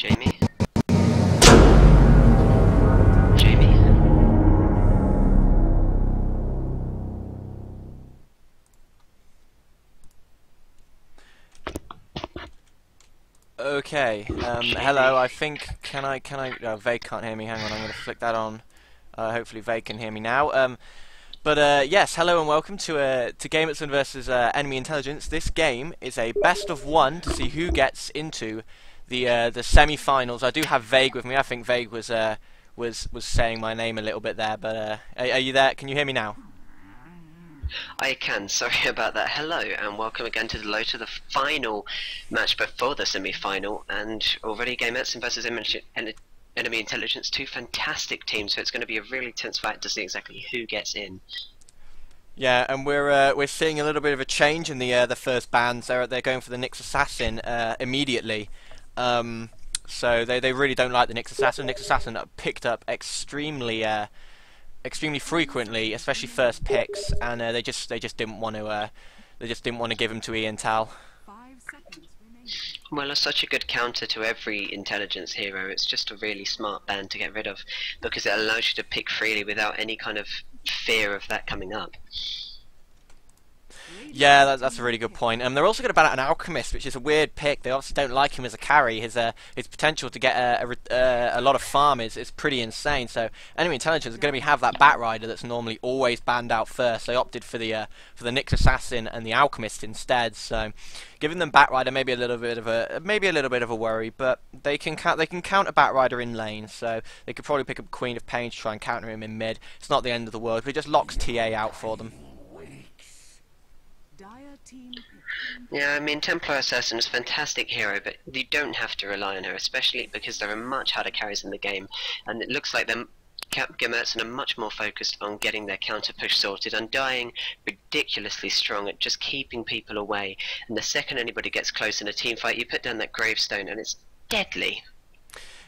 Jamie? Jamie? Okay, hello, I think, Vague can't hear me, hang on, I'm going to flick that on. Hopefully Vague can hear me now. Yes, hello and welcome to Gamertson versus Enemy Intelligence. This game is a best of one to see who gets into the semi-finals. I do have Vague with me. I think Vague was saying my name a little bit there, but are you there? Can you hear me now? I can, sorry about that. Hello and welcome again to DelotA, the final match before the semi-final, and already Gamertson versus Enemy Intelligence, two fantastic teams, so it's going to be a really tense fight to see exactly who gets in. Yeah, and we're seeing a little bit of a change in the first bands. They're going for the Nyx Assassin immediately. So they really don't like the Nyx Assassin. Nyx Assassin picked up extremely frequently, especially first picks, and they just didn't want to give him to Ian Tal. Well, it's such a good counter to every intelligence hero. It's just a really smart band to get rid of, because it allows you to pick freely without any kind of fear of that coming up. Yeah, that's a really good point. They're also going to ban out an Alchemist, which is a weird pick. They obviously don't like him as a carry. His potential to get a lot of farm is pretty insane. So Enemy Intelligence is going to have that Batrider that's normally always banned out first. They opted for the Nyx Assassin and the Alchemist instead. So giving them Batrider maybe a little bit of a worry, but they can counter Batrider in lane. So they could probably pick up Queen of Pain to try and counter him in mid. It's not the end of the world, but it just locks TA out for them. Yeah, I mean, Templar Assassin is a fantastic hero, but you don't have to rely on her, especially because there are much harder carries in the game, and it looks like Gamertson are much more focused on getting their counter push sorted. Undying ridiculously strong at just keeping people away, and the second anybody gets close in a team fight, you put down that gravestone and it's deadly.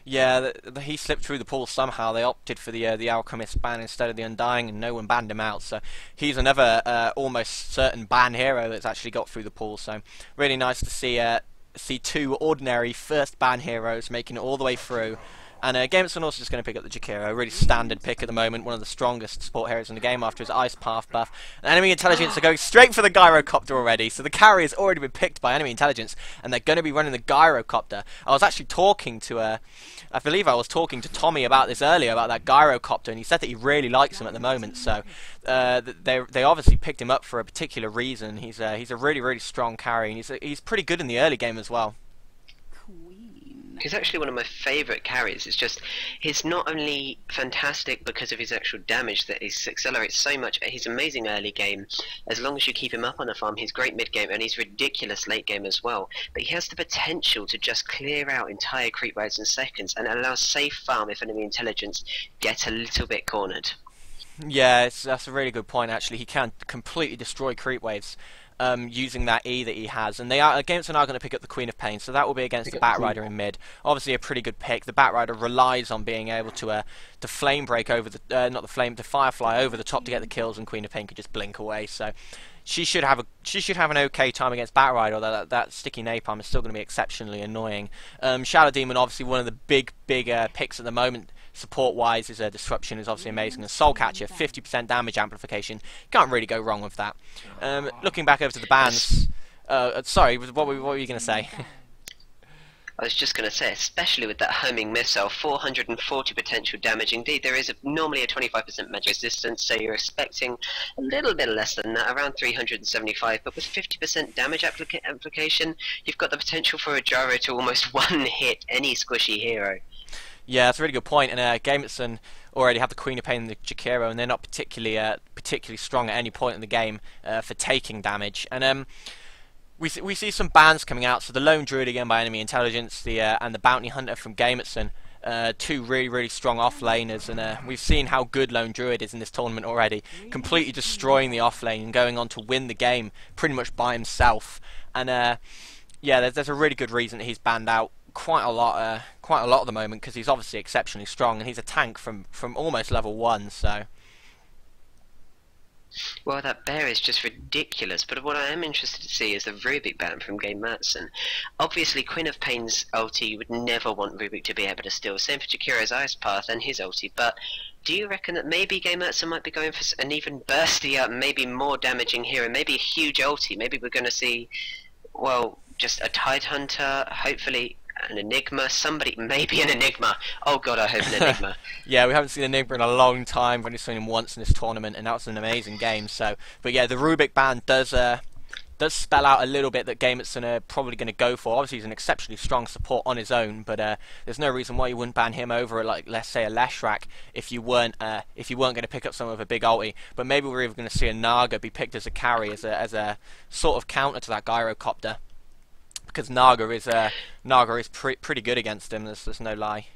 Yeah, he slipped through the pool somehow. They opted for the Alchemist ban instead of the Undying, and no one banned him out. So he's another almost certain ban hero that's actually got through the pool. So really nice to see two ordinary first ban heroes making it all the way through. And Gamertson also just going to pick up the Jakiro, a really standard pick at the moment, one of the strongest support heroes in the game after his Ice Path buff. And Enemy Intelligence are going straight for the Gyrocopter already, so the carry has already been picked by Enemy Intelligence, and they're going to be running the Gyrocopter. I was actually talking to, I believe I was talking to Tommy about this earlier, about that Gyrocopter, and he said that he really likes him at the moment, so they obviously picked him up for a particular reason. He's a really, really strong carry, and he's pretty good in the early game as well. He's actually one of my favourite carries. It's just, he's not only fantastic because of his actual damage that he accelerates so much, he's amazing early game. As long as you keep him up on the farm, he's great mid game, and he's ridiculous late game as well. But he has the potential to just clear out entire creep waves in seconds and allow safe farm if Enemy Intelligence get a little bit cornered. Yeah, that's a really good point actually. He can completely destroy creep waves. Using that E that he has, and Gamertson are going to pick up the Queen of Pain, so that will be against the Batrider in mid. Obviously a pretty good pick. The Batrider relies on being able to flame break over the to Firefly over the top to get the kills, and Queen of Pain could just blink away. So she should have an okay time against Batrider, although that sticky napalm is still going to be exceptionally annoying. Shadow Demon, obviously one of the big picks at the moment. Support-wise, his Disruption is obviously amazing. And Soul Catcher, 50% damage amplification. Can't really go wrong with that. Looking back over to the bans... sorry, what were you going to say? I was just going to say, especially with that homing missile, 440 potential damage. Indeed, there is normally a 25% magic resistance, so you're expecting a little bit less than that, around 375. But with 50% damage application, you've got the potential for a gyro to almost one-hit any squishy hero. Yeah, that's a really good point. And Gamertson already have the Queen of Pain and the Jakiro, and they're not particularly strong at any point in the game for taking damage. And we see some bans coming out. So the Lone Druid again by Enemy Intelligence, and the Bounty Hunter from Gamertson, two really strong off-laners, and we've seen how good Lone Druid is in this tournament already, completely destroying the off-lane and going on to win the game pretty much by himself. And yeah, there's a really good reason that he's banned out quite a lot at the moment, because he's obviously exceptionally strong, and he's a tank from almost level 1. So Well, that bear is just ridiculous, but what I am interested to see is the Rubik ban from Gamertson. Obviously, Queen of Pain's ulti would never want Rubik to be able to steal. Same for Jakiro's Ice Path and his ulti, but do you reckon that maybe Gamertson might be going for an even burstier, maybe more damaging hero, maybe a huge ulti? Maybe we're going to see, well, just a Tide Hunter, hopefully an Enigma, somebody, maybe an Enigma. Oh god, I hope an Enigma. Yeah, we haven't seen Enigma in a long time. We've only seen him once in this tournament, and that was an amazing game. So, but yeah, the Rubik ban does spell out a little bit that Gamertson are probably going to go for. Obviously, he's an exceptionally strong support on his own, but there's no reason why you wouldn't ban him over, like, let's say, a Leshrac if you weren't going to pick up some of a big ulti. But maybe we're even going to see a Naga be picked as a carry, as a sort of counter to that Gyrocopter. Because Naga is pretty good against him. There's no lie.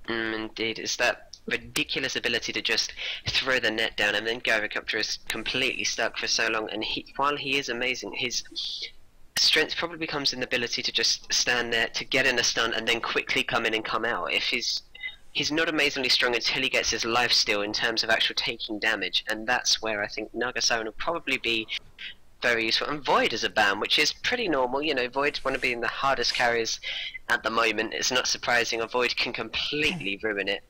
Indeed, it's that ridiculous ability to just throw the net down, and then Gyrocopter is completely stuck for so long. And while he is amazing, his strength probably comes in the ability to just stand there, to get in a stun, and then quickly come in and come out. If he's not amazingly strong until he gets his lifesteal in terms of actual taking damage, and that's where I think Naga Siren will probably be very useful. And Void is a ban, which is pretty normal. You know, Void's one of being the hardest carriers at the moment. It's not surprising. A Void can completely ruin it.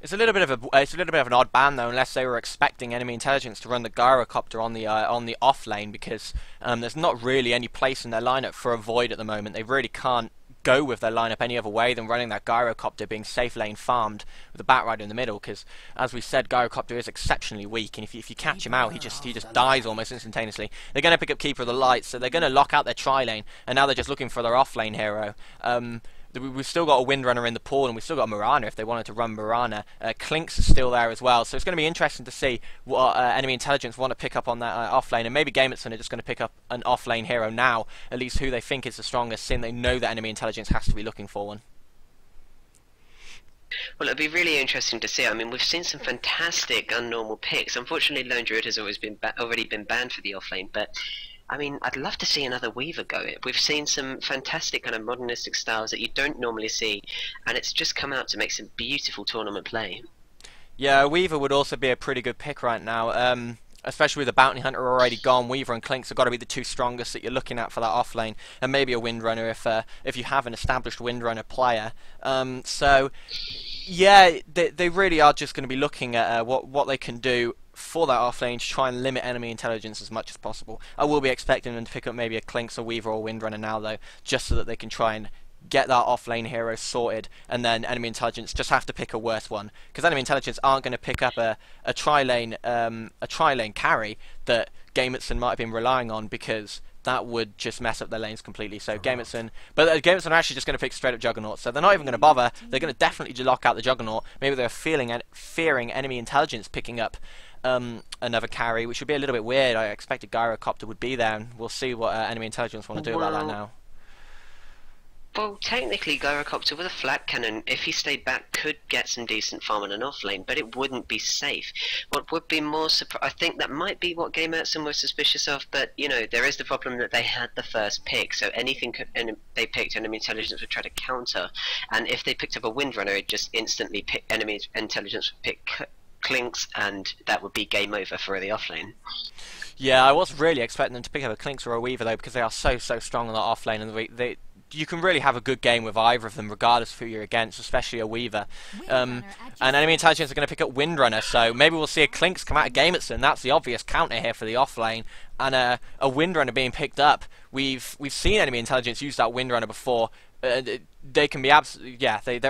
It's a little bit of an odd ban though, unless they were expecting enemy intelligence to run the Gyrocopter on the off lane, because there's not really any place in their lineup for a Void at the moment. They really can't go with their lineup any other way than running that Gyrocopter being safe lane farmed with a Batrider in the middle, because as we said, Gyrocopter is exceptionally weak, and if you catch him out, he just dies almost instantaneously. They're going to pick up Keeper of the Light, so they're going to lock out their tri lane, and now they're just looking for their off lane hero. We've still got a Windrunner in the pool, and we've still got Mirana if they wanted to run Mirana. Clinks is still there as well, so it's going to be interesting to see what enemy intelligence want to pick up on that off lane, and maybe Gamertson are just going to pick up an off lane hero now, at least who they think is the strongest, since they know that enemy intelligence has to be looking for one. Well, it'll be really interesting to see. I mean, we've seen some fantastic unnormal picks. Unfortunately, Lone Druid has already been banned for the offlane, but I mean, I'd love to see another Weaver go. We've seen some fantastic kind of modernistic styles that you don't normally see, and it's just come out to make some beautiful tournament play. Yeah, Weaver would also be a pretty good pick right now. Especially with the Bounty Hunter already gone, Weaver and Clinks have got to be the two strongest that you're looking at for that off lane, and maybe a Windrunner if you have an established Windrunner player. So, yeah, they really are just going to be looking at what they can do for that off lane to try and limit enemy intelligence as much as possible. I will be expecting them to pick up maybe a Clinks, a Weaver, or Windrunner now though, just so that they can try and get that off lane hero sorted, and then enemy intelligence just have to pick a worse one, because enemy intelligence aren't going to pick up a tri lane carry that Gamertson might have been relying on, because that would just mess up their lanes completely. So Gamertson are actually just going to pick straight up Juggernaut, so they're not even going to bother. They're going to definitely lock out the Juggernaut. Maybe they're fearing enemy intelligence picking up another carry, which would be a little bit weird. I expected Gyrocopter would be there, and we'll see what enemy intelligence want to do about that now. Well, technically, Gyrocopter with a flat cannon, if he stayed back, could get some decent farm on an offlane, but it wouldn't be safe. What would be more I think that might be what Gamertson was suspicious of, but, you know, there is the problem that they had the first pick, so anything they picked, enemy intelligence would try to counter, and if they picked up a Windrunner, it just instantly enemy intelligence would pick Clinks, and that would be game over for the offlane. Yeah, I was really expecting them to pick up a Clinks or a Weaver, though, because they are so strong on that offlane, and you can really have a good game with either of them, regardless of who you're against, especially a Weaver. And enemy intelligence are going to pick up Windrunner, so maybe we'll see a Clinks come out of Gamertson. That's the obvious counter here for the offlane, and a Windrunner being picked up. We've seen enemy intelligence use that Windrunner before. They can be they're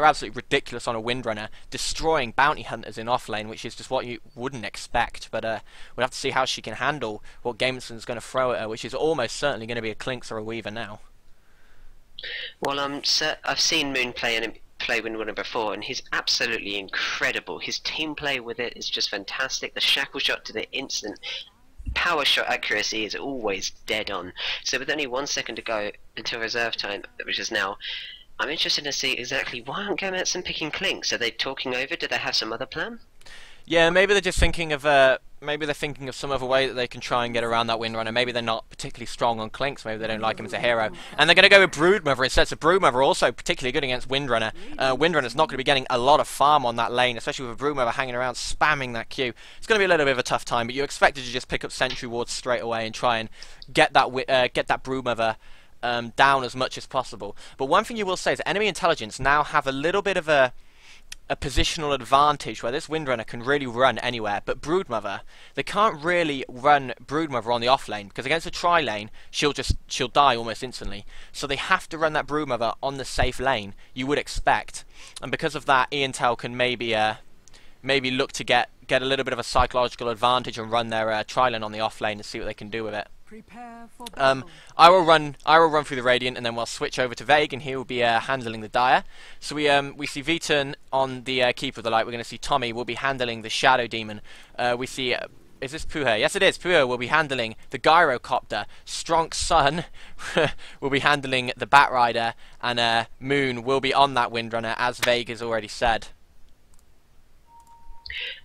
absolutely ridiculous on a Windrunner, destroying bounty hunters in offlane, which is just what you wouldn't expect. But we'll have to see how she can handle what Gamertson's going to throw at her, which is almost certainly going to be a Clinks or a Weaver now. Well, I've seen Moon play Windrunner before, and he's absolutely incredible. His team play with it is just fantastic. The shackle shot to the instant power shot accuracy is always dead on. So with only 1 second to go until reserve time, which is now, I'm interested to see exactly why aren't Gamertson picking Clinks? Are they talking over? Do they have some other plan? Yeah, maybe they're just thinking of maybe they're thinking of some other way that they can try and get around that Windrunner. Maybe they're not particularly strong on Clinks. Maybe they don't like him as a hero. And they're going to go with Broodmother instead. So Broodmother also particularly good against Windrunner. Windrunner's not going to be getting a lot of farm on that lane, especially with a Broodmother hanging around spamming that Q. It's going to be a little bit of a tough time, but you expected to just pick up Sentry Wards straight away and try and get that Broodmother down as much as possible. But one thing you will say is that enemy intelligence now have a little bit of a positional advantage where this Windrunner can really run anywhere, but Broodmother, they can't really run Broodmother on the off lane because against a tri lane she'll die almost instantly. So they have to run that Broodmother on the safe lane, you would expect, and because of that, Iantel can maybe look to get a little bit of a psychological advantage and run their tri lane on the off lane and see what they can do with it. I will run through the Radiant, and then we'll switch over to Vague, and he will be handling the Dire. So we see Vton on the Keeper of the Light. We're going to see Tommy will be handling the Shadow Demon. We see is this Puha? Yes, it is. Puha will be handling the Gyrocopter. Strong Sun will be handling the Batrider, and Moon will be on that Windrunner, as Vague has already said.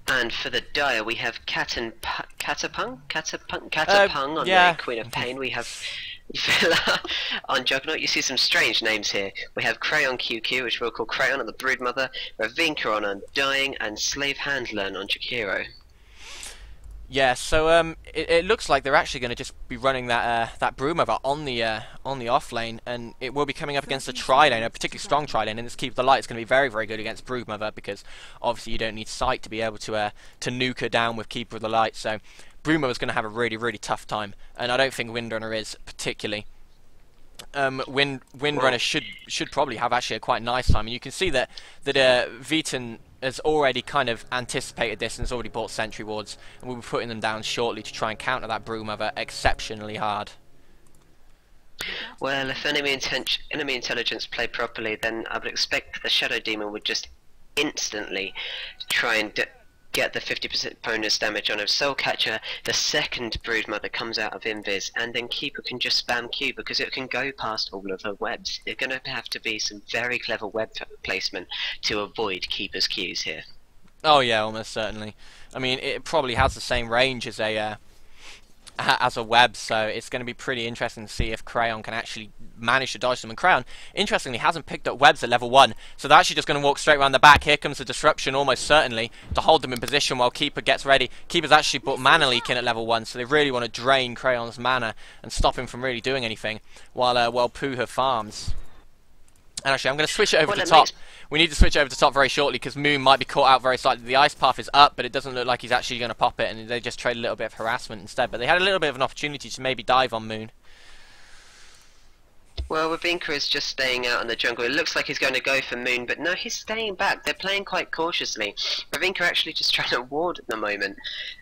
And for the Dire, we have Catapung on the Queen of Pain. We have Villa on Juggernaut. You see some strange names here. We have Crayon QQ, which we'll call Crayon on the Broodmother, Ravinka on Undying, and Slave Handler on Jakiro. Yeah, so it looks like they're actually going to just be running that Broodmother on the off lane, and it will be coming up against a tri lane, a particularly strong tri lane. And this Keep the Light is going to be very, very good against Broodmother because obviously you don't need sight to be able to nuke her down with Keeper of the Light. So Broodmother's going to have a really, really tough time, and I don't think Windrunner is particularly. Windrunner should probably have actually a quite nice time, and you can see that Vton has already kind of anticipated this and has already bought Sentry Wards, and we'll be putting them down shortly to try and counter that Broodmother exceptionally hard. Well, if enemy intelligence play properly, then I would expect the Shadow Demon would just instantly try and get the 50% bonus damage on him. Soul Catcher, the second Broodmother comes out of Invis, and then Keeper can just spam Q because it can go past all of the webs. There's going to have to be some very clever web placement to avoid Keeper's Qs here. Oh yeah, almost certainly. I mean, it probably has the same range as a web, so it's going to be pretty interesting to see if Crayon can actually manage to dodge them. And Crayon, interestingly, hasn't picked up webs at level 1, so they're actually just going to walk straight around the back. Here comes the disruption, almost certainly, to hold them in position while Keeper gets ready. Keeper's actually put Mana Leak in at level 1, so they really want to drain Crayon's mana and stop him from really doing anything while Puha farms. And actually, I'm going to switch it over to top. We need to switch over to top very shortly because Moon might be caught out very slightly. The Ice Path is up, but it doesn't look like he's actually going to pop it, and they just trade a little bit of harassment instead. But they had a little bit of an opportunity to maybe dive on Moon. Well, Ravinka is just staying out in the jungle. It looks like he's going to go for Moon, but no, he's staying back. They're playing quite cautiously. Ravinka actually just trying to ward at the moment,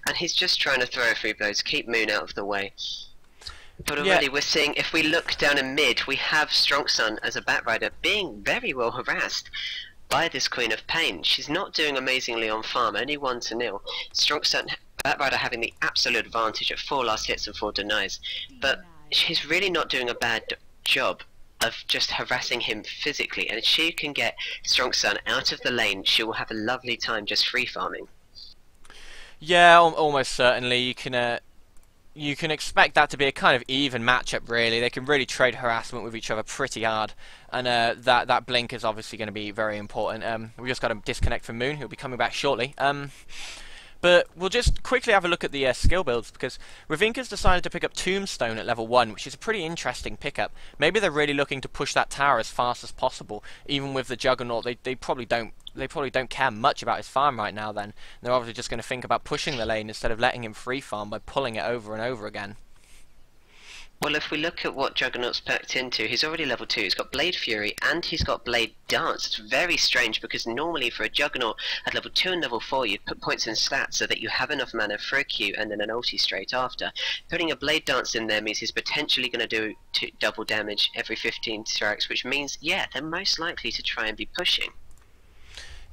and he's just trying to throw a few blows, keep Moon out of the way. But already we're seeing, if we look down in mid, we have Strong Sun as a Batrider being very well harassed by this Queen of Pain. She's not doing amazingly on farm, only 1-0. Strong Sun, Batrider having the absolute advantage at 4 last hits and 4 denies. But she's really not doing a bad job of just harassing him physically, and if she can get Strong Sun out of the lane, she will have a lovely time just free farming. Yeah, almost certainly. You can expect that to be a kind of even matchup, really. They can really trade harassment with each other pretty hard, and that blink is obviously going to be very important. We've just got to disconnect from Moon, who'll be coming back shortly. But we'll just quickly have a look at the skill builds, because Ravinka's decided to pick up Tombstone at level 1, which is a pretty interesting pickup. Maybe they're really looking to push that tower as fast as possible, even with the Juggernaut. They probably don't care much about his farm right now then. They're obviously just going to think about pushing the lane instead of letting him free farm by pulling it over and over again. Well, if we look at what Juggernaut's packed into, he's already level 2. He's got Blade Fury and he's got Blade Dance. It's very strange because normally for a Juggernaut at level 2 and level 4 you'd put points in stats so that you have enough mana for a Q and then an ulti straight after. Putting a Blade Dance in there means he's potentially going to do double damage every 15 strikes, which means, yeah, they're most likely to try and be pushing.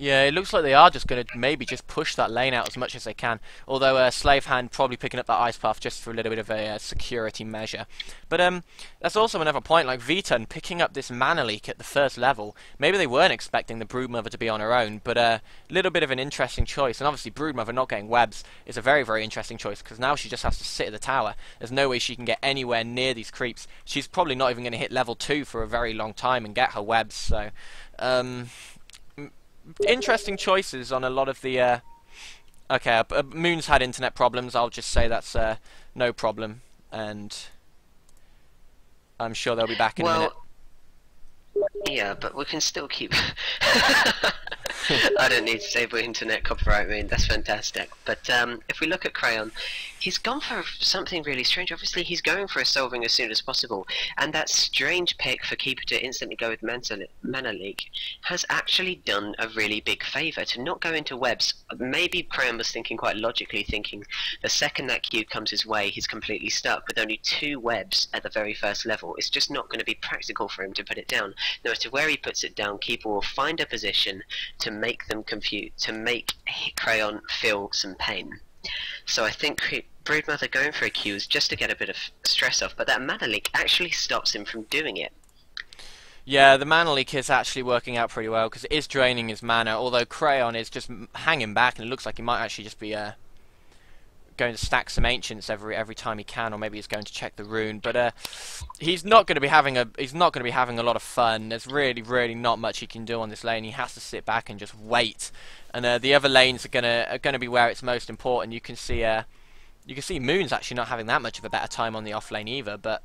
Yeah, it looks like they are just going to maybe just push that lane out as much as they can. Although Slave Hand probably picking up that ice path just for a little bit of a security measure. But that's also another point. Like Vton picking up this mana leak at the first level. Maybe they weren't expecting the Broodmother to be on her own, but a little bit of an interesting choice. And obviously Broodmother not getting webs is a very, very interesting choice because now she just has to sit at the tower. There's no way she can get anywhere near these creeps. She's probably not even going to hit level 2 for a very long time and get her webs. So. Interesting choices on a lot of the okay, Moon's had internet problems. I'll just say that's no problem, and I'm sure they'll be back in a minute. Yeah, but we can still keep I don't need to say about internet copyright, Moon, that's fantastic. But if we look at Crayon, he's gone for something really strange. Obviously he's going for a Soul Ring as soon as possible, and that strange pick for Keeper to instantly go with Mana Leak has actually done a really big favour to not go into webs. Maybe Crayon was thinking quite logically, thinking the second that cube comes his way he's completely stuck with only 2 webs at the very first level. It's just not going to be practical for him to put it down. No matter where he puts it down, Keeper will find a position to make them confuse, to make Crayon feel some pain. So I think Broodmother going for a Q is just to get a bit of stress off, but that Mana Leak actually stops him from doing it. Yeah, the Mana Leak is actually working out pretty well because it is draining his mana, although Crayon is just hanging back and it looks like he might actually just be going to stack some ancients every time he can, or maybe he's going to check the rune. But he's not going to be having a lot of fun. There's really not much he can do on this lane. He has to sit back and just wait. And the other lanes are gonna be where it's most important. You can see Moon's actually not having that much of a better time on the off lane either. But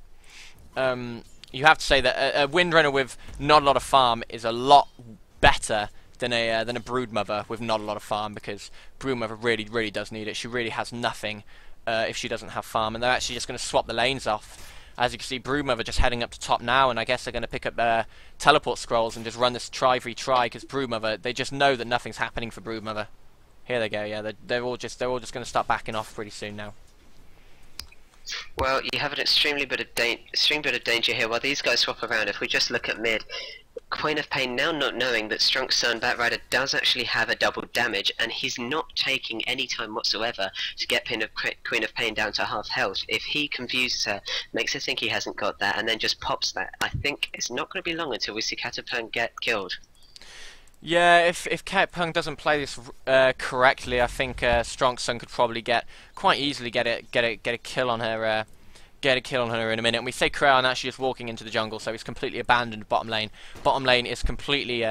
you have to say that a Windrunner with not a lot of farm is a lot better than a Broodmother with not a lot of farm, because Broodmother really does need it. She really has nothing if she doesn't have farm, and they're actually just going to swap the lanes off. As you can see, Broodmother just heading up to top now, and I guess they're going to pick up teleport scrolls and just run this try because Broodmother, they just know that nothing's happening for Broodmother. Here they go. Yeah, they're all just going to start backing off pretty soon now. Well, you have an extreme bit of danger here while these guys swap around. If we just look at mid, Queen of Pain now not knowing that Strong Sun Batrider does actually have a double damage, and he's not taking any time whatsoever to get Queen of Pain down to half health. If he confuses her, makes her think he hasn't got that, and then just pops that, I think it's not going to be long until we see Catapult get killed. Yeah, if Catapult doesn't play this correctly, I think Strong Sun could probably quite easily get a kill on her. Get a kill on her in a minute. And we say Crayon actually just walking into the jungle, so he's completely abandoned bottom lane. Bottom lane is completely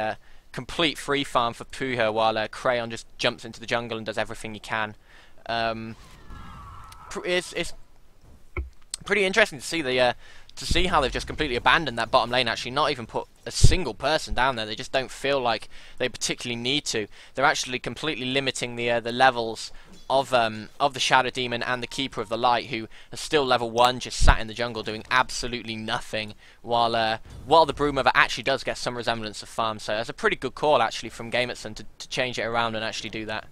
complete free farm for Puha, while Crayon just jumps into the jungle and does everything he can. It's pretty interesting to see how they've just completely abandoned that bottom lane. Actually, not even put a single person down there. They just don't feel like they particularly need to. They're actually completely limiting the levels of the Shadow Demon and the Keeper of the Light, who are still level 1, just sat in the jungle doing absolutely nothing, while the Broodmother actually does get some resemblance of farm. So that's a pretty good call actually from Gamertson to change it around and actually do that.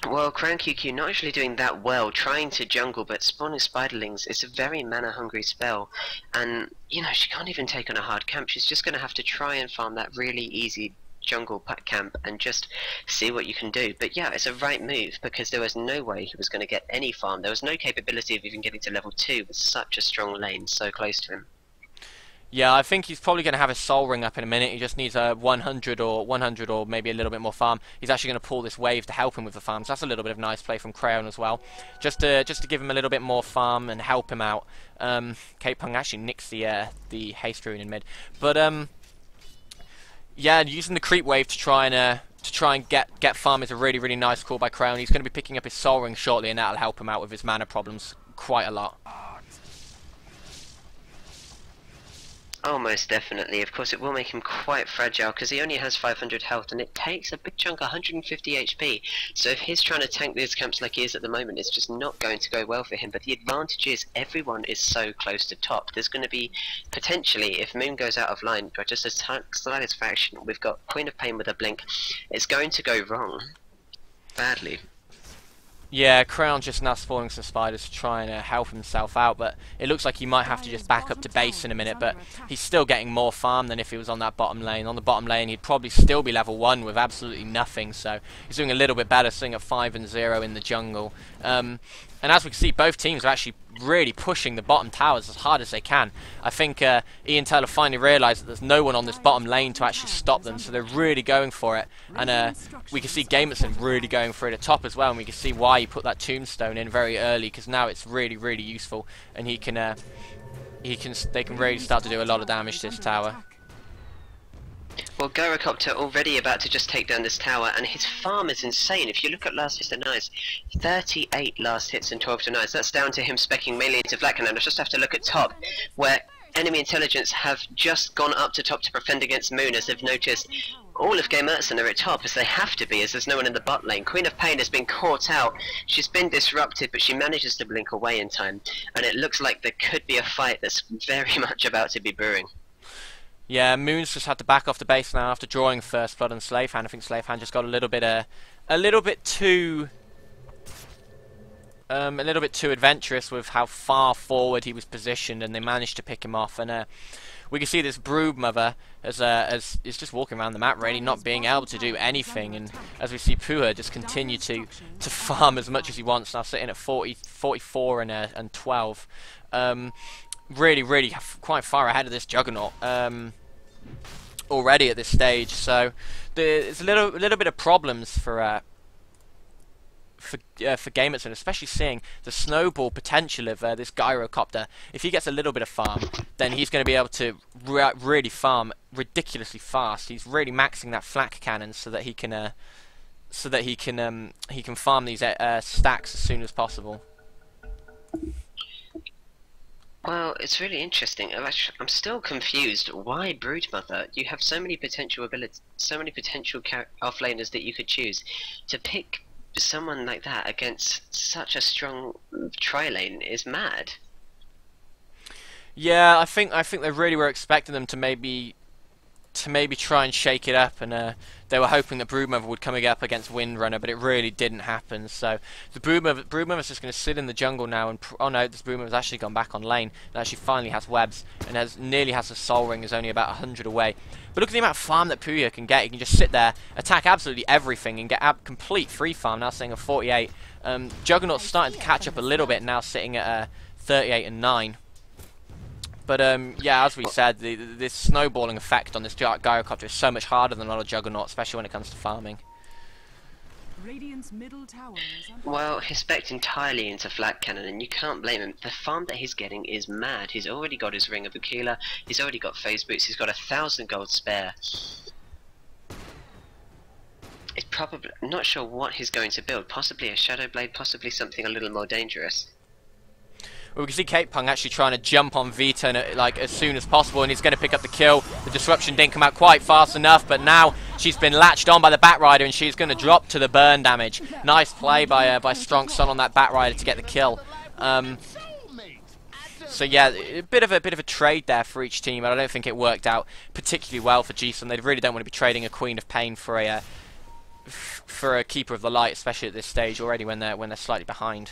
Well, Crown QQ not actually doing that well, trying to jungle, but spawning Spiderlings is a very mana-hungry spell, and, you know, she can't even take on a hard camp. She's just going to have to try and farm that really easy jungle camp and just see what you can do. But yeah, it's a right move, because there was no way he was going to get any farm. There was no capability of even getting to level 2 with such a strong lane so close to him. Yeah, I think he's probably going to have his soul ring up in a minute. He just needs a 100 or maybe a little bit more farm. He's actually going to pull this wave to help him with the farms. That's a little bit of nice play from Crayon as well, just to give him a little bit more farm and help him out. Kate Pung actually nicks the haste rune in mid, but yeah, using the creep wave to try and get farm is a really nice call by Crayon. He's going to be picking up his soul ring shortly, and that'll help him out with his mana problems quite a lot. Oh, most definitely. Of course, it will make him quite fragile, because he only has 500 health, and it takes a big chunk, 150 HP. So if he's trying to tank these camps like he is at the moment, it's just not going to go well for him. But the advantage is everyone is so close to top. There's going to be, potentially, if Moon goes out of line, by just a slightest fraction, we've got Queen of Pain with a blink. It's going to go wrong. Badly. Yeah, Crown just now spawning some spiders to try and help himself out, but it looks like he might have to just back up to base in a minute, but he's still getting more farm than if he was on that bottom lane. On the bottom lane, he'd probably still be level 1 with absolutely nothing, so he's doing a little bit better, sitting at 5 and 0 in the jungle. And as we can see, both teams are actually really pushing the bottom towers as hard as they can. I think Ian Taylor finally realised that there's no one on this bottom lane to actually stop them, so they're really going for it. And we can see Gamertson really going for it at top as well, and we can see why he put that tombstone in very early, because now it's really, really useful, and they can really start to do a lot of damage to this tower. Well, Gamertson already about to just take down this tower, and his farm is insane. If you look at last hits and knives, 38 last hits and 12 to knives. That's down to him specking mainly into Black Cannon. I just have to look at top, where enemy intelligence have just gone up to top to defend against Moon, as they've noticed all of Gamertson are at top, as they have to be, as there's no one in the bot lane. Queen of Pain has been caught out. She's been disrupted, but she manages to blink away in time, and it looks like there could be a fight that's very much about to be brewing. Yeah, Moon's just had to back off the base now after drawing First Blood on Slavehand. I think Slavehand just got a little bit too adventurous with how far forward he was positioned, and they managed to pick him off. And we can see this Broodmother is just walking around the map, really not being able to do anything. And as we see Puha just continue to farm as much as he wants, now sitting at 44 and 12. Really quite far ahead of this Juggernaut already at this stage, so there's a little bit of problems for Gamertson, especially seeing the snowball potential of this Gyrocopter. If he gets a little bit of farm, then he's going to be able to really farm ridiculously fast. He's really maxing that flak cannon so that he can farm these stacks as soon as possible. Well, it's really interesting. I'm still confused. Why Broodmother? You have so many potential abilities, so many potential offlaners that you could choose. To pick someone like that against such a strong tri-lane is mad. Yeah, I think they really were expecting them to maybe try and shake it up, and they were hoping that Broodmother would come up against Windrunner, but it really didn't happen. So the Broodmother's just going to sit in the jungle now, and oh no, this Broodmother's actually gone back on lane, and actually finally has webs, and nearly has a Soul Ring, is only about 100 away. But look at the amount of farm that Puya can get. He can just sit there, attack absolutely everything, and get complete free farm, now sitting at 48. Juggernaut's starting to catch up a little bit, now sitting at 38 and 9. But yeah, as we said, this snowballing effect on this Gyrocopter is so much harder than a lot of Juggernaut, especially when it comes to farming. Well, he's spec'd entirely into Flak Cannon, and you can't blame him. The farm that he's getting is mad. He's already got his Ring of Aquila, he's already got Phase Boots, he's got 1,000 gold spare. It's probably, I'm not sure what he's going to build. Possibly a Shadow Blade, possibly something a little more dangerous. Well, we can see Kate Pung actually trying to jump on Vita like as soon as possible, and he's going to pick up the kill. The disruption didn't come out quite fast enough, but now she's been latched on by the Batrider, and she's going to drop to the burn damage. Nice play by Strong Sun on that Batrider to get the kill. So yeah, a bit of a trade there for each team, but I don't think it worked out particularly well for G-Sun. They really don't want to be trading a Queen of Pain for a Keeper of the Light, especially at this stage already when they're slightly behind.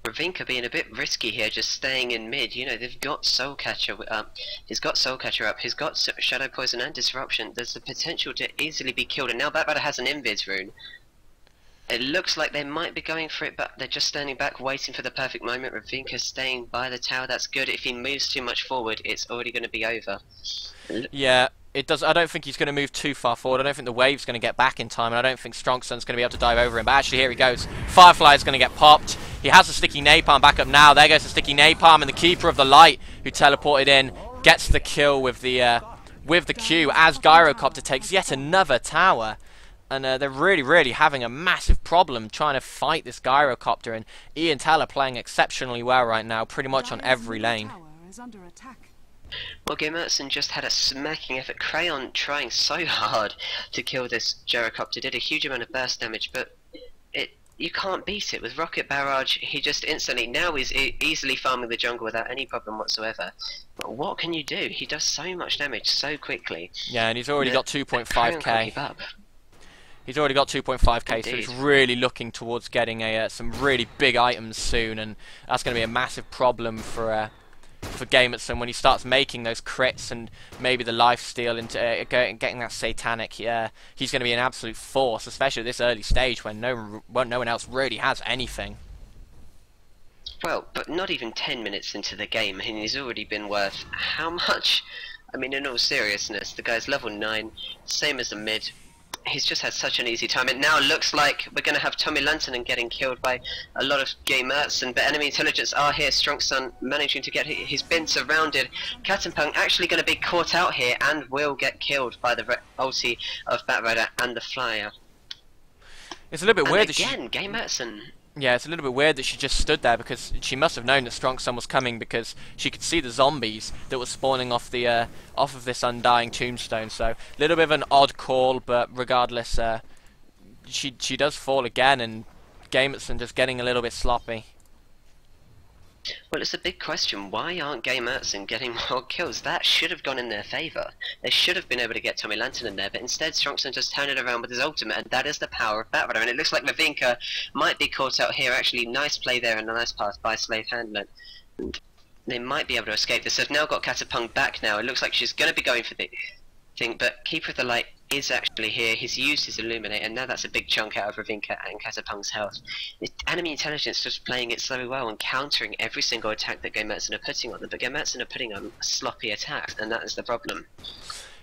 Ravinka being a bit risky here, just staying in mid. You know, they've got Soul Catcher up. He's got Soul Catcher up. He's got Shadow Poison and Disruption. There's the potential to easily be killed. And now Batrider has an Invis rune. It looks like they might be going for it, but they're just standing back, waiting for the perfect moment. Ravinka's staying by the tower. That's good. If he moves too much forward, it's already going to be over. Yeah. It does. I don't think he's going to move too far forward. I don't think the wave's going to get back in time, and I don't think Strong Sun's going to be able to dive over him. But actually, here he goes. Firefly is going to get popped. He has a sticky napalm back up now. There goes the sticky napalm, and the Keeper of the Light, who teleported in, gets the kill with the Q as Gyrocopter takes yet another tower. And they're really having a massive problem trying to fight this Gyrocopter. And Ian Teller playing exceptionally well right now, pretty much on every lane. Well, Gamertson just had a smacking effort. Crayon trying so hard to kill this Gyrocopter, did a huge amount of burst damage, but you can't beat it. With Rocket Barrage, he just instantly, now he's easily farming the jungle without any problem whatsoever. But what can you do? He does so much damage so quickly. Yeah, and he's already got 2.5k. He's already got 2.5k, so Indeed. he's really looking towards getting some really big items soon, and that's going to be a massive problem for Gamertson when he starts making those crits and maybe the lifesteal into getting that satanic. Yeah, he's going to be an absolute force, especially at this early stage when no one else really has anything. Well, but not even 10 minutes into the game, and he's already been worth how much? I mean, in all seriousness, the guy's level 9, same as the mid. He's just had such an easy time. It now looks like we're going to have Tommy Lantanen getting killed by a lot of Gamertson, but enemy intelligence are here. StrongSun managing to get he's been surrounded. Katapung actually going to be caught out here and will get killed by the ulti of Batrider and the Flyer. It's a little bit weird again, Gamertson. Yeah, it's a little bit weird that she just stood there, because she must have known that StrongSun was coming, because she could see the zombies that were spawning off of this undying tombstone. So a little bit of an odd call, but regardless, she does fall again, and Gamertson just getting a little bit sloppy. Well, it's a big question. Why aren't Gamertson getting more kills? That should have gone in their favour. They should have been able to get Tommy Lantanen there, but instead StrongSun just turned it around with his ultimate, and that is the power of Batrider. And it looks like Vavinka might be caught out here. Actually, nice play there and a nice pass by Slave Handler. And they might be able to escape this. They've now got Katapung back now. It looks like she's going to be going for the thing, but Keeper of the Light is actually here. He's used his Illuminate, and now that's a big chunk out of Ravinka and Katapung's health. The enemy intelligence just playing it so well and countering every single attack that Gamertson are putting on them, but Gamertson are putting on sloppy attacks, and that is the problem.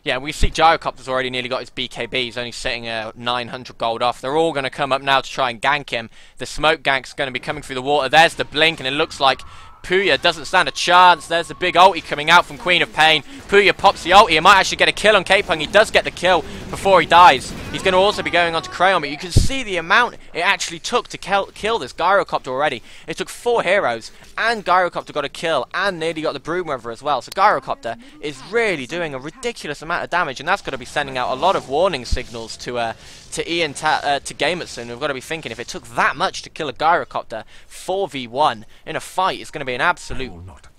Yeah, we see Gyrocopter's already nearly got his BKB. He's only sitting 900 gold off. They're all going to come up now to try and gank him. The smoke gank's going to be coming through the water. There's the blink, and it looks like Puya doesn't stand a chance. There's the big ulti coming out from Queen of Pain. Puya pops the ulti. He might actually get a kill on Kapung. He does get the kill before he dies. He's going to also be going on to Crayon, but you can see the amount it actually took to kill this Gyrocopter already. It took 4 heroes, and Gyrocopter got a kill, and nearly got the Broodmother as well. So Gyrocopter is really doing a ridiculous amount of damage, and that's going to be sending out a lot of warning signals to Gamertson. We've got to be thinking, if it took that much to kill a Gyrocopter 4v1 in a fight, it's going to be an absolute,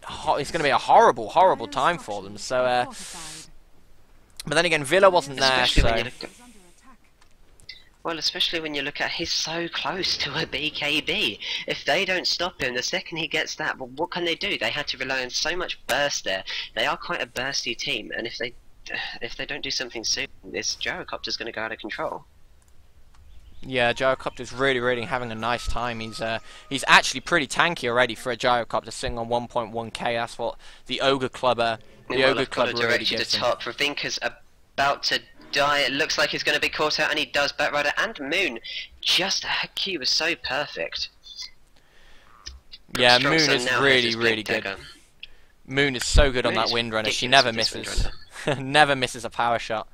it's going to be a horrible, horrible time for them. So, but then again, Villa wasn't there, so. Well, especially when you look at he's so close to a BKB. If they don't stop him, the second he gets that, well, what can they do? They had to rely on so much burst there. They are quite a bursty team, and if they don't do something soon, this Gyrocopter's going to go out of control. Yeah, Gyrocopter's really having a nice time. He's actually pretty tanky already for a Gyrocopter, sitting on 1.1k. That's what the Ogre Club really gives him. Top. Ravinka's about to die. It looks like he's going to be caught out, and he does. Batrider and Moon, just her Q was so perfect. Yeah, Moon is really good. Moon is so good on that Windrunner. She never misses. Never misses a power shot.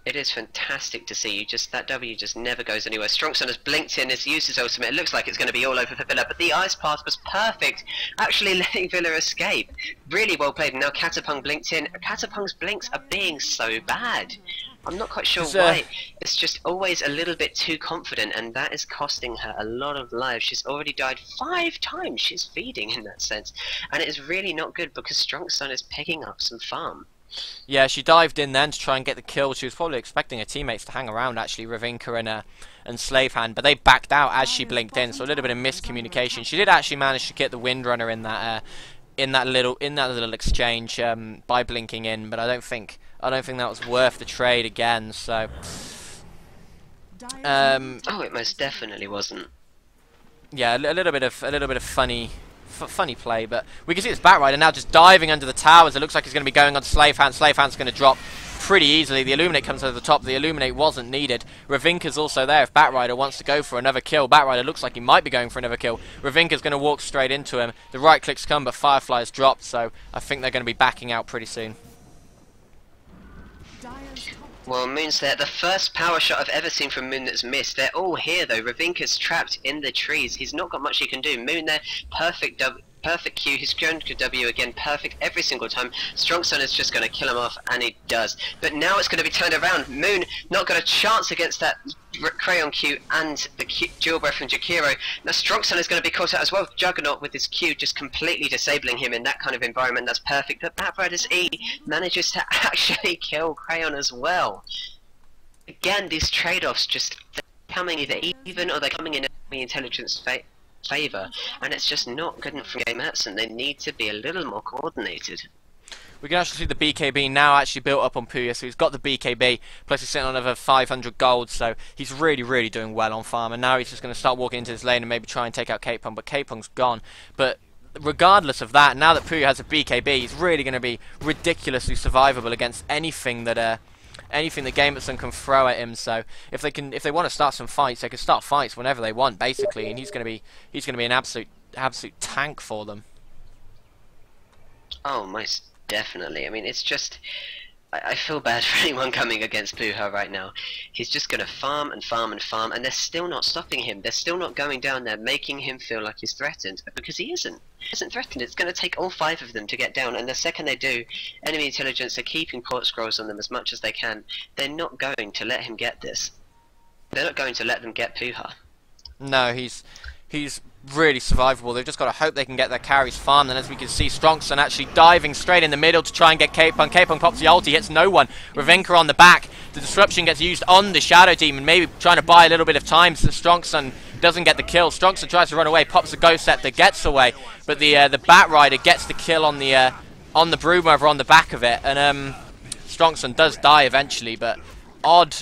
It is fantastic to see. That W just never goes anywhere. StrongSun has blinked in, has used his ultimate. It looks like it's going to be all over for Villa, but the ice path was perfect, actually letting Villa escape. Really well played. And now Katapung blinked in. Katapung's blinks are being so bad. I'm not quite sure why. It's just always a little bit too confident, and that is costing her a lot of lives. She's already died 5 times. She's feeding in that sense, and it is really not good because StrongSun is picking up some farm. Yeah, she dived in then to try and get the kill. She was probably expecting her teammates to hang around, actually, Ravinka and Slavehand, but they backed out as she blinked in, so a little bit of miscommunication. She did actually manage to get the Windrunner in that little exchange by blinking in, but I don't think that was worth the trade again. So, oh, it most definitely wasn't. Yeah, a little bit of funny play, but we can see this Batrider now just diving under the towers. It looks like he's going to be going on to Slavehand. Slavehand's going to drop pretty easily. The Illuminate comes over the top. The Illuminate wasn't needed. Ravinka's also there if Batrider wants to go for another kill. Batrider looks like he might be going for another kill. Ravinka's going to walk straight into him. The right clicks come, but Firefly's dropped, so I think they're going to be backing out pretty soon. Well, Moon's there. The first power shot I've ever seen from Moon that's missed. They're all here, though. Ravinka's trapped in the trees. He's not got much he can do. Moon there, perfect Q. He's going to W again, perfect every single time. StrongSun is just going to kill him off, and he does. But now it's going to be turned around. Moon not got a chance against that Crayon Q and the dual breath from Jakiro. Now StrongSun is going to be caught out as well. Juggernaut with his Q just completely disabling him in that kind of environment. That's perfect. But Batrider's E manages to actually kill Crayon as well. again, these trade-offs just coming either even or they're coming in enemy intelligence favour, and it's just not good enough from Gamertson. They need to be a little more coordinated. We can actually see the BKB now actually built up on Puya, so he's got the BKB, plus he's sitting on over 500 gold, so he's really doing well on farm, and now he's just going to start walking into his lane and maybe try and take out Capon, but Capon's gone. But regardless of that, now that Puya has a BKB, he's really going to be ridiculously survivable against anything that Gamertson can throw at him. So if they want to start some fights, they can start fights whenever they want, basically, and he's going to be an absolute tank for them. Oh, most definitely. I mean, it's just, I feel bad for anyone coming against Puha right now. He's just going to farm and farm and farm, and they're still not stopping him. They're still not going down there, making him feel like he's threatened, because he isn't. He isn't threatened. It's going to take all 5 of them to get down, and the second they do, enemy intelligence are keeping port scrolls on them as much as they can. They're not going to let him get this. They're not going to let them get Puha. No, he's really survivable. They've just got to hope they can get their carries farmed, and as we can see, Strongson actually diving straight in the middle to try and get Capon. Capon pops the ulti, hits no one. Ravinka on the back. The disruption gets used on the Shadow Demon, maybe trying to buy a little bit of time so Strongson doesn't get the kill. Strongson tries to run away, pops the Ghost Scepter, gets away, but the Bat Rider gets the kill on the Broom over on the back of it, and Strongson does die eventually, but odd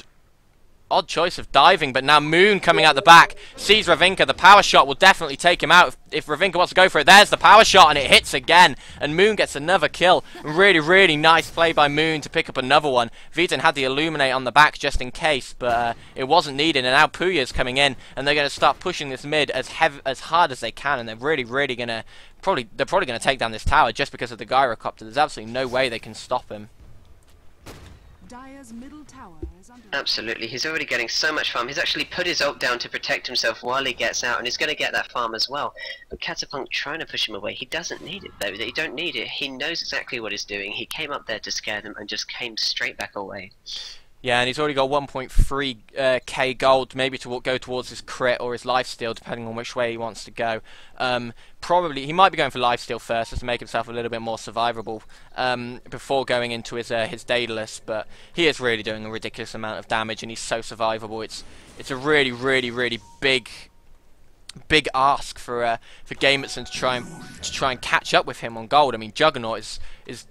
choice of diving. But now Moon coming out the back sees Ravinka. The power shot will definitely take him out if Ravinka wants to go for it. There's the power shot, and it hits again, and Moon gets another kill. Really nice play by Moon to pick up another one. Viten had the Illuminate on the back just in case, but it wasn't needed, and now Puya's coming in, and they're going to start pushing this mid as hard as they can, and they're really going to probably going to take down this tower just because of the Gyrocopter. There's absolutely no way they can stop him. Dire's middle tower is under Absolutely, he's already getting so much farm. He's actually put his ult down to protect himself while he gets out, and he's going to get that farm as well. But Catapult trying to push him away. He doesn't need it though. He don't need it. He knows exactly what he's doing. He came up there to scare them and just came straight back away. Yeah, and he's already got 1.3k gold, maybe to go towards his crit or his lifesteal, depending on which way he wants to go. Probably he might be going for lifesteal first, just to make himself a little bit more survivable before going into his Daedalus. But he is really doing a ridiculous amount of damage, and he's so survivable. It's a really big ask for Gamertson to try and catch up with him on gold. I mean, Juggernaut is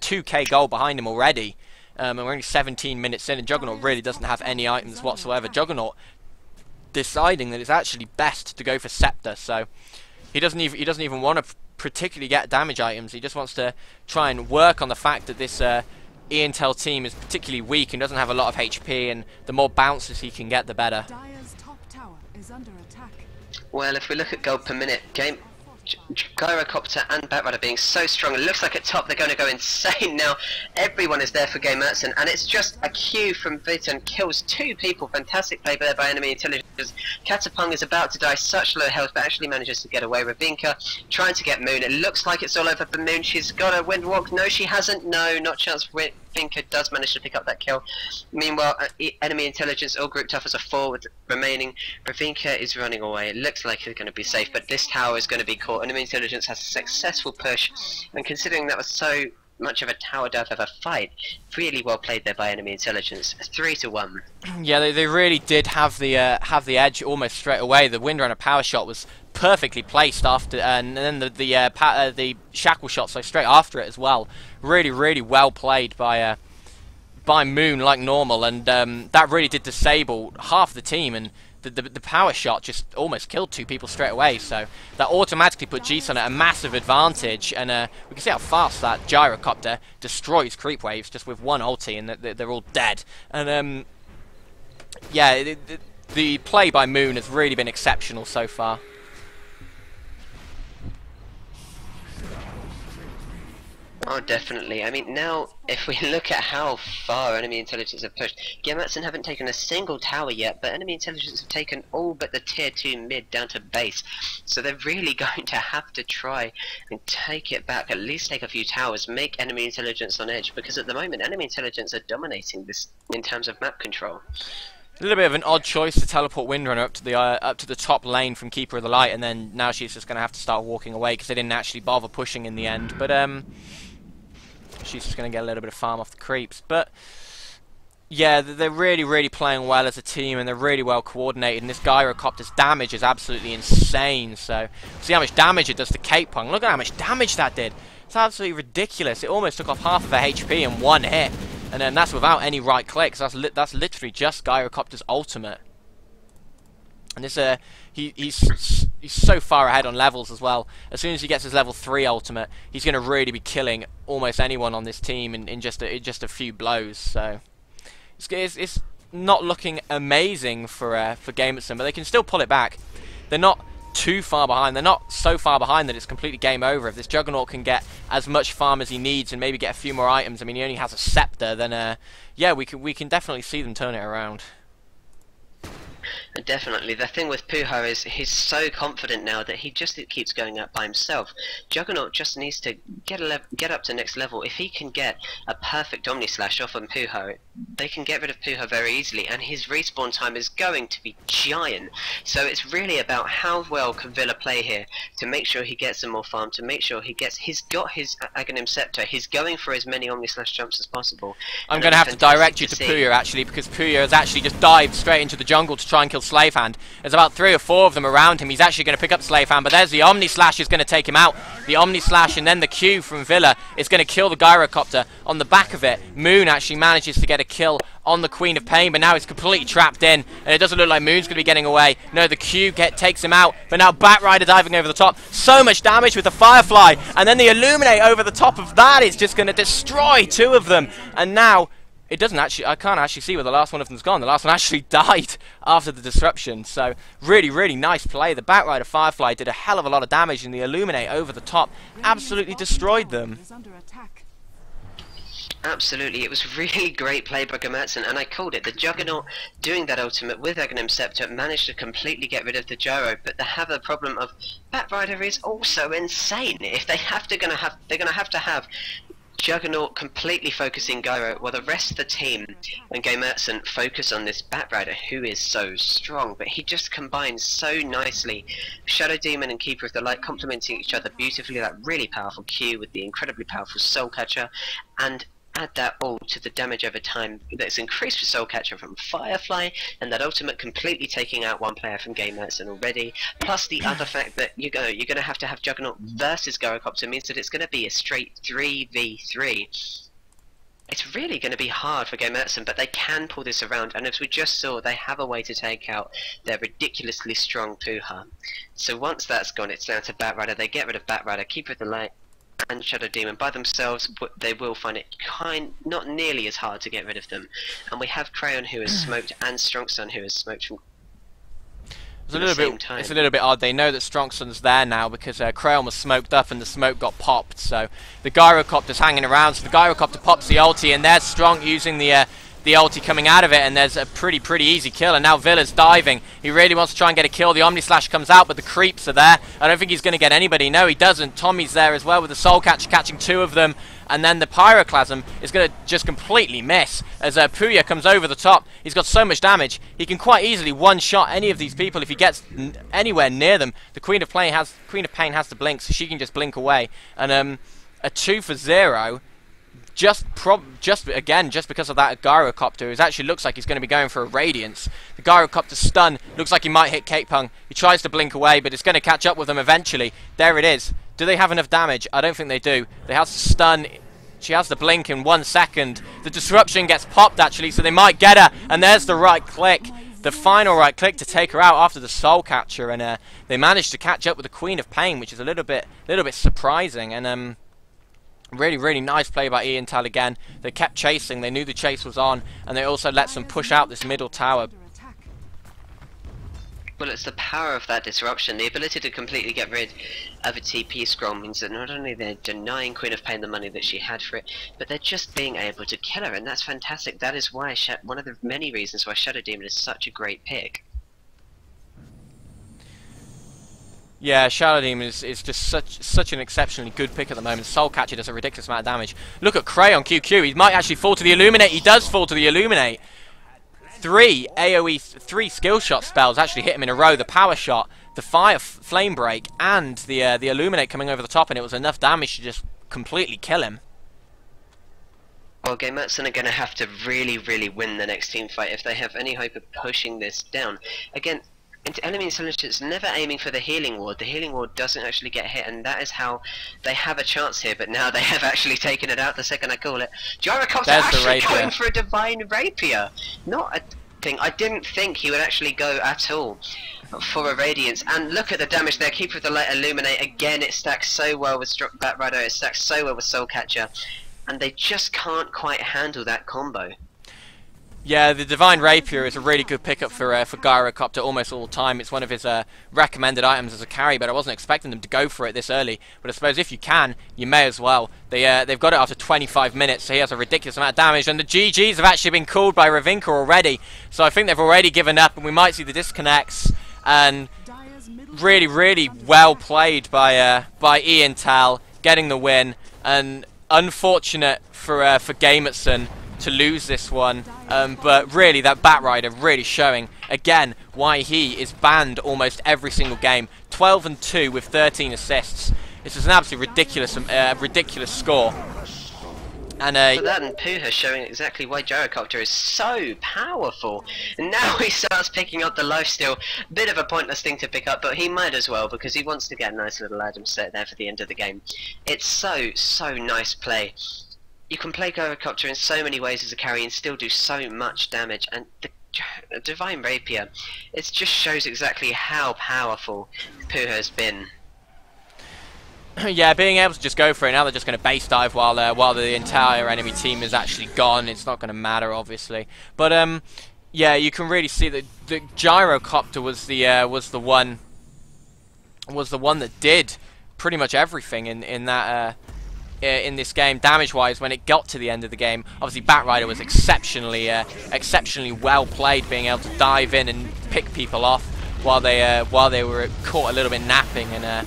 2k gold behind him already. And we're only 17 minutes in, and Juggernaut really doesn't have any items whatsoever. Juggernaut deciding that it's actually best to go for Scepter, so he doesn't even want to particularly get damage items. He just wants to try and work on the fact that this Intel team is particularly weak and doesn't have a lot of HP, and the more bounces he can get, the better. Dire's top tower is under attack. Well, if we look at gold per minute, Gyrocopter and Batrider being so strong, it looks like at top they're going to go insane now. Everyone is there for Gamertson, and it's just a Q from Viten, kills 2 people. Fantastic play there by enemy intelligence. Catapung is about to die, such low health, but actually manages to get away. Ravinka trying to get Moon. It looks like it's all over for Moon. She's got a Windwalk. No, she hasn't. No, not chance. Ravinka does manage to pick up that kill. Meanwhile, enemy intelligence all grouped up as a 4 with remaining. Ravinka is running away. It looks like he's going to be safe, but this tower is going to be caught. Enemy intelligence has a successful push, and considering that was so much of a tower death of a fight, really well played there by enemy intelligence. 3-1. Yeah, they really did have the edge almost straight away. The Windrunner power shot was perfectly placed after, and then the shackle shot so straight after it as well. Really well played by Moon like normal, and that really did disable half the team, and the power shot just almost killed 2 people straight away, so that automatically put G-Sun at a massive advantage, and we can see how fast that Gyrocopter destroys creep waves just with 1 ulti, and they're all dead. And yeah, the play by Moon has really been exceptional so far. Oh, definitely. I mean, now, if we look at how far enemy intelligence have pushed, Gamertson haven't taken a single tower yet, but enemy intelligence have taken all but the tier 2 mid down to base. So they're really going to have to try and take it back, at least take a few towers, make enemy intelligence on edge, because at the moment, enemy intelligence are dominating this in terms of map control. A little bit of an odd choice to teleport Windrunner up to the top lane from Keeper of the Light, and then now she's just going to have to start walking away because they didn't actually bother pushing in the end. But she's just going to get a little bit of farm off the creeps. But Yeah, they're really playing well as a team, and they're really well coordinated, and this Gyrocopter's damage is absolutely insane. So, see how much damage it does to Cape Pung. Look at how much damage that did. It's absolutely ridiculous. It almost took off half of her HP in one hit, and then that's without any right clicks. That's literally just Gyrocopter's ultimate. And this, he's so far ahead on levels as well. As soon as he gets his level 3 ultimate, he's going to really be killing almost anyone on this team in just a few blows. So it's not looking amazing for Gamertson, but they can still pull it back. They're not too far behind. They're not so far behind that it's completely game over. If this Juggernaut can get as much farm as he needs and maybe get a few more items, I mean, he only has a scepter, then yeah, we can definitely see them turn it around. Definitely. The thing with Puha is he's so confident now that he just keeps going up by himself. Juggernaut just needs to get up to next level. If he can get a perfect Omni Slash off on Puha, they can get rid of Puha very easily, and his respawn time is going to be giant. So it's really about how well can Villa play here to make sure he gets some more farm, to make sure he's got his Aghanim Scepter, he's going for as many Omni Slash jumps as possible. I'm going to have to direct you to Puya actually, because Puya has actually just dived straight into the jungle to try and kill Slave Hand. There's about 3 or 4 of them around him. He's actually going to pick up Slave Hand, but there's the Omni Slash is going to take him out. The Omni Slash and then the Q from Villa is going to kill the Gyrocopter. On the back of it, Moon actually manages to get a kill on the Queen of Pain, but now he's completely trapped in, and it doesn't look like Moon's going to be getting away. No, the Q takes him out, but now Batrider diving over the top. So much damage with the Firefly, and then the Illuminate over the top of that is just going to destroy 2 of them, and now it doesn't actually, I can't actually see where the last one of them's gone. The last one actually died after the disruption. So really nice play. The Batrider Firefly did a hell of a lot of damage, and the Illuminate over the top absolutely destroyed them. Absolutely, it was really great play by Gamertson, and I called it. The Juggernaut doing that ultimate with Aghanim Scepter managed to completely get rid of the Gyro, but they have the problem of Batrider is also insane. If they they're gonna have to have Juggernaut completely focusing Gyro, while the rest of the team and Gamertson focus on this Batrider, who is so strong, but he just combines so nicely. Shadow Demon and Keeper of the Light complementing each other beautifully, that really powerful Q with the incredibly powerful Soul Catcher, and add that all to the damage over time that's increased for Soul Catcher from Firefly, and that ultimate completely taking out one player from Gamertson already, plus the other fact that you're going to have Juggernaut versus Gyrocopter means that it's going to be a straight 3v3. It's really going to be hard for Gamertson, but they can pull this around, and as we just saw, they have a way to take out their ridiculously strong Puha. So once that's gone, it's down to Batrider. They get rid of Batrider, Keeper of the Light and Shadow Demon by themselves, but they will find it not nearly as hard to get rid of them. And we have Crayon who has smoked, and Strongsun who has smoked from it's a little bit odd. They know that Strongsun's there now because Crayon was smoked up and the smoke got popped. So the Gyrocopter's hanging around. So the Gyrocopter pops the ulti, and there's Strong using the ulti coming out of it, and there's a pretty easy kill. And now Villa's diving. He really wants to try and get a kill. The Omni Slash comes out, but the creeps are there. I don't think he's going to get anybody. No, he doesn't. Tommy's there as well with the Soul Catcher catching 2 of them. And then the Pyroclasm is going to just completely miss as Puya comes over the top. He's got so much damage. He can quite easily one-shot any of these people if he gets anywhere near them. The Queen of Pain has to blink, so she can just blink away. And a 2 for 0. Just because of that Gyrocopter, it actually looks like he's going to be going for a Radiance. The Gyrocopter stun looks like he might hit Cape Pung. He tries to blink away, but it's going to catch up with them eventually. There it is. Do they have enough damage? I don't think they do. They have to stun. She has to blink in 1 second. The disruption gets popped actually, so they might get her. And there's the right click. The final right click to take her out after the Soul Catcher, and they managed to catch up with the Queen of Pain, which is a little bit surprising. And really nice play by Ian Tal again. They kept chasing, they knew the chase was on, and they also let them push out this middle tower. Well, it's the power of that disruption. The ability to completely get rid of a TP scroll means that not only they're denying Queen of Pain the money that she had for it, but they're just being able to kill her, and that's fantastic. That is why one of the many reasons why Shadow Demon is such a great pick. Yeah, Shadow Demon is just such an exceptionally good pick at the moment. Soul Catcher does a ridiculous amount of damage. Look at Cray on QQ. He might actually fall to the Illuminate. He does fall to the Illuminate. 3 AoE, 3 skill shot spells actually hit him in a row. The power shot, the fire flame break, and the Illuminate coming over the top, and it was enough damage to just completely kill him. Well, Gamertson are going to have to really, really win the next team fight if they have any hope of pushing this down. Again, enemy intelligence never aiming for the healing ward. The healing ward doesn't actually get hit, and that is how they have a chance here. But now they have actually taken it out the second I call it. Gyrocopter actually going for a Divine Rapier. Not a thing. I didn't think he would actually go at all for a Radiance. And look at the damage there. Keeper of the Light Illuminate. Again, it stacks so well with Bat Rider. It stacks so well with Soul Catcher. And they just can't quite handle that combo. Yeah, the Divine Rapier is a really good pickup for Gyrocopter almost all the time. It's one of his recommended items as a carry, but I wasn't expecting them to go for it this early. But I suppose if you can, you may as well. They've got it after 25 minutes, so he has a ridiculous amount of damage. And the GGs have actually been called by Ravinka already, so I think they've already given up, and we might see the disconnects. And really, really well played by Ian Tal, getting the win. And unfortunate for Gamertson to lose this one, but really that Bat Rider really showing again why he is banned almost every single game. 12-2 with 13 assists. This is an absolutely ridiculous score. And so that and Puha showing exactly why Gyrocopter is so powerful. And now he starts picking up the lifesteal. Bit of a pointless thing to pick up, but he might as well because he wants to get a nice little item set there for the end of the game. It's so nice play. You can play Gyrocopter in so many ways as a carry and still do so much damage, and the Divine Rapier, it just shows exactly how powerful Puha has been. Yeah, being able to just go for it. Now they're just going to base dive while the entire enemy team is actually gone. It's not going to matter, obviously. But yeah, you can really see that the Gyrocopter was the one that did pretty much everything in this game, damage-wise. When it got to the end of the game, obviously Bat Rider was exceptionally well played, being able to dive in and pick people off while they were caught a little bit napping. And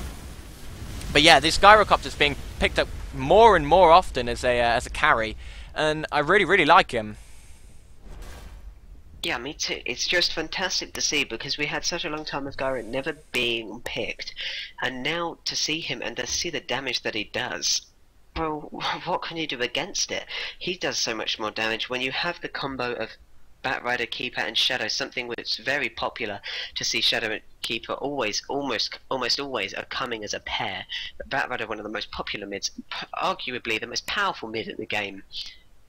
but yeah, this Gyrocopter's being picked up more and more often as a carry, and I really like him. Yeah, me too. It's just fantastic to see because we had such a long time of Gyro never being picked, and now to see him and to see the damage that he does. Well, what can you do against it? He does so much more damage when you have the combo of Bat Rider, Keeper and Shadow, something which is very popular to see Shadow and Keeper almost always are coming as a pair. But Bat Rider, one of the most popular mids, arguably the most powerful mid in the game.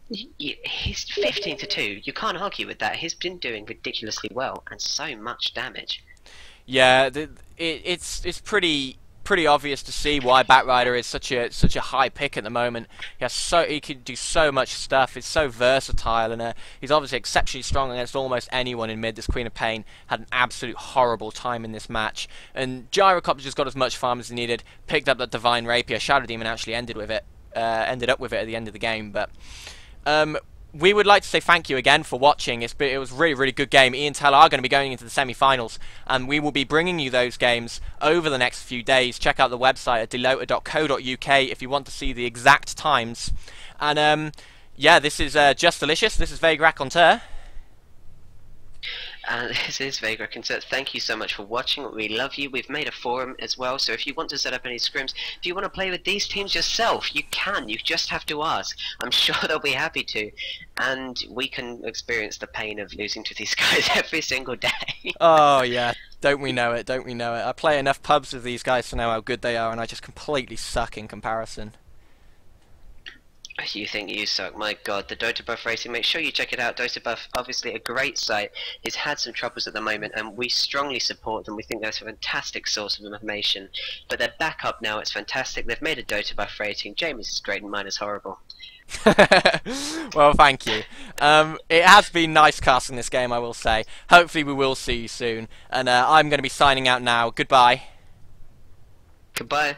He's 15-2. You can't argue with that. He's been doing ridiculously well and so much damage. Yeah, it's pretty obvious to see why Bat Rider is such a high pick at the moment. He can do so much stuff. He's so versatile, and he's obviously exceptionally strong against almost anyone in mid. This Queen of Pain had an absolute horrible time in this match, and Gyrocopter just got as much farm as he needed. Picked up that Divine Rapier. Shadow Demon actually ended up with it at the end of the game, but. We would like to say thank you again for watching. It was a really good game. Ian Teller are going to be going into the semi-finals, and we will be bringing you those games over the next few days. Check out the website at DelotA.co.uk if you want to see the exact times. And yeah, this is justDelicious. This is Vague Raconteur. And this is Vague Raconteur. Thank you so much for watching. We love you. We've made a forum as well, so if you want to set up any scrims, if you want to play with these teams yourself, you can. You just have to ask. I'm sure they'll be happy to. And we can experience the pain of losing to these guys every single day. Oh yeah, don't we know it, don't we know it. I play enough pubs with these guys to know how good they are, and I just completely suck in comparison. You think you suck? My god, the Dota Buff rating, make sure you check it out. Dota Buff, obviously a great site. He's had some troubles at the moment, and we strongly support them. We think that's a fantastic source of information. But they're back up now, it's fantastic. They've made a Dota Buff rating. Jamie's is great and mine is horrible. Well, thank you. It has been nice casting this game, I will say. Hopefully we will see you soon. And I'm going to be signing out now. Goodbye. Goodbye.